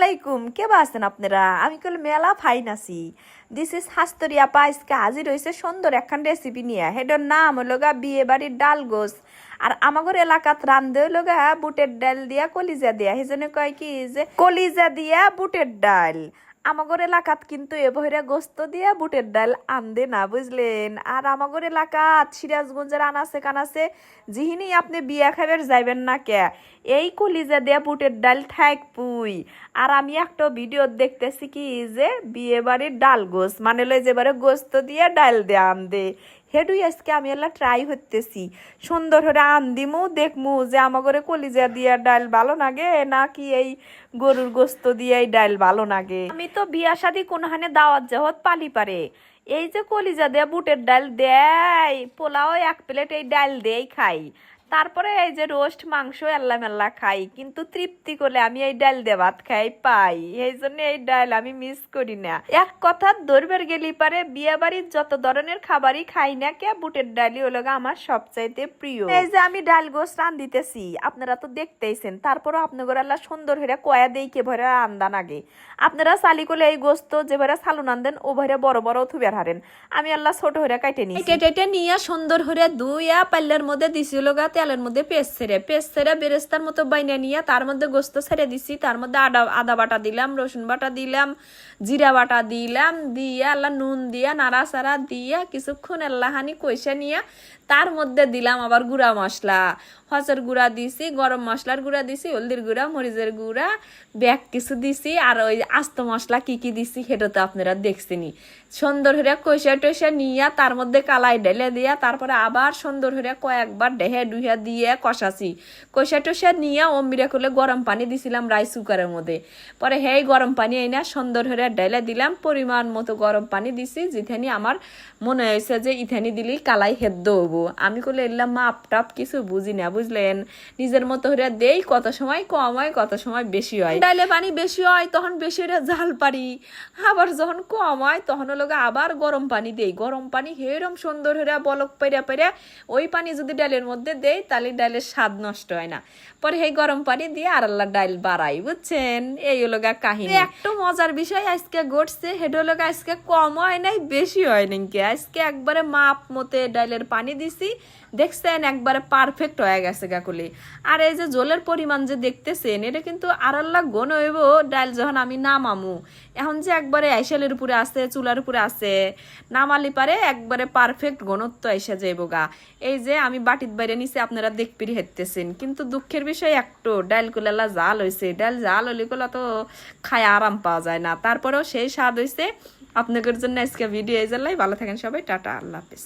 আলাইকুম, কে আছেন আপনারা? আমি কল মেলা ফাইন আছি। দিস ইজ হাস্তরি আপা আজকে হাজির হয়েছে সুন্দর একখান রেসিপি নিয়ে। হেডর নাম হলো গা বিয়ে বাড়ির ডাল গোস। আর আমাগর এলাকাত রান্ধে হলো গা বুটের ডাল দিয়া কলিজা দিয়া। সেজন্য কয় কি যে কলিজা দিয়া বুটের ডাল। আমাগর এলাকাত কিন্তু এবহরে গোস্ত দিয়া বুটের ডাল আনদে না, বুঝলেন? আর আমাগর এলাকাত সিরাজগঞ্জের আনাচে কানাচে যিহিনি আপনি বিয়া খাবার যাইবেন না কে, এই কলিজা দিয়া বুটের ডাল ঠাক পুই। আর আমি একটা ভিডিও দেখতেছি কি যে বিয়ে বাড়ির ডাল গোস মানে লই যেবারে গোস্ত দিয়ে ডাল দে আনদে। হেডুই আজকে আমি এলা ট্রাই করতেছি সুন্দর করে আনদিমু, দেখমু যে আমাগরে কলিজা দিয়া ডাল ভালো লাগে নাকি এই গরুর গোস্ত দিয়ে এই ডাল ভালো লাগে। আমি তো বিয়া শাদি কোনখানে দাওয়াত যাওয়াত পালি পারে এই যে কলিজা দিয়ে বুটের ডাল দেয়, পোলাও এক প্লেট এই ডাল দিয়েই খাই। তারপরে এই যে রোস্ট মাংস এল্লা মেল্লা খাই, কিন্তু তৃপ্তি করলে আমি এই ডাল দিয়ে ভাত খাই পাই। এই জন্য এই ডাল আমি মিস করি না। এক কথা দরবার গেলি পারে বিয়ে বাড়ির যত ধরনের খাবারই খাই না কে, বুটের ডালই হলো আমার সবচাইতে প্রিয়। এই যে আমি ডাল গোস রান দিতেছি, আপনারা তো দেখতেইছেন। তারপরও আপনাদের আল্লাহ সুন্দর হয়ে কয়া দেই কে ভরে রান্দান আগে। আপনারা চালি করলে এই গোস্ত যে ভরে সালুন আনদেন ও ভরে বড় বড় থুবের হারেন, আমি আল্লাহ ছোট হয়ে কাটে নিই। কেটে নিয়ে সুন্দর হয়ে দুইয়া পাল্লের মধ্যে দিছিল গা তেলের মধ্যে পেস্ট ছেড়ে বেরেস্তার মতো বাইনা নিয়ে তার মধ্যে গোস্ত ছেড়ে দিছি। তার মধ্যে আদা বাটা দিলাম, রসুন বাটা দিলাম, জিরা বাটা দিলাম, দিয়ে আল্লাহ নুন দিয়া নাড়াচাড়া দিয়া কিছুক্ষণ আল্লাহানি কইসা নিয়ে তার মধ্যে দিলাম আবার গুঁড়া মশলা। হচের গুঁড়া দিছি, গরম মশলার গুঁড়া দিছি, হলদির গুঁড়া, মরিচের গুঁড়া, ব্যাগ কিছু দিছি। আর ওই আস্ত মশলা কি কি দিছি সেটা তো আপনারা দেখছেনি। সুন্দর হয়ে কইসা টইসা নিয়া তার মধ্যে কালাই ঢেলে দিয়া তারপরে আবার সুন্দর হয়ে কয়েকবার ডেহে ডুহিয়া দিয়ে কষাছি। কইসা টইসা নিয়ে অমিরা করলে গরম পানি দিছিলাম রাইস কুকারের মধ্যে। পরে হেই গরম পানি এনে সুন্দর হয়ে ঢেলে দিলাম, পরিমাণ মতো গরম পানি দিছি, যেখানে আমার মনে হয়েছে যে ইথানি দিলেই কালাই হেদ্দ হবো। আমি করলে এলাম মাপ টাপ কিছু বুঝি না, বুঝলেন? নিজের মতো হয়ে দেই, কত সময় কম হয় কত সময় বেশি হয়। ডাইলে পানি বেশি হয় তখন বেশি হয়ে জাল পারি, আবার যখন কম হয় তখন হলো আবার গরম পানি দেই। গরম পানি হেরম সুন্দর হয়ে বলক পেরা ওই পানি যদি ডালের মধ্যে দেই তাহলে ডালের স্বাদ নষ্ট হয় না। পরে এই গরম পানি দিয়ে আর আল্লাহ ডাল বাড়াই, বুঝছেন? এই হলো কাহিনী। একটু মজার বিষয় আজকে ঘটছে, হেডো হলো আজকে কম হয় নাই বেশি হয় নাকি। আজকে একবারে মাপ মতে ডালের পানি দিছি, দেখছেন একবারে পারফেক্ট হয়ে গেছে গাকুলি। আর এই যে জলের পরিমাণ যে দেখতেছেন এটা কিন্তু আর আল্লাহ গণ হইব ডাল যখন আমি নামামু। এখন যে একবারে আইসালের উপরে আছে, চুলার উপরে আছে, নামালি পারে একবারে পারফেক্ট ঘনত্ব এসে যাইব গা। এই যে আমি বাটির বাইরে নিচে আপনারা দেখপিরি হেঁটতেছেন, কিন্তু দুঃখের বিষয় একটু ডাল কুলালা জাল হয়েছে। ডাল জাল হলে গুলা তো খায় আরাম পাওয়া যায় না, তারপরেও সেই স্বাদ হয়েছে। আপনাদের জন্য আজকে ভিডিও এই জানলাই। ভালো থাকেন সবাই, টাটা, আল্লাহ হাফেজ।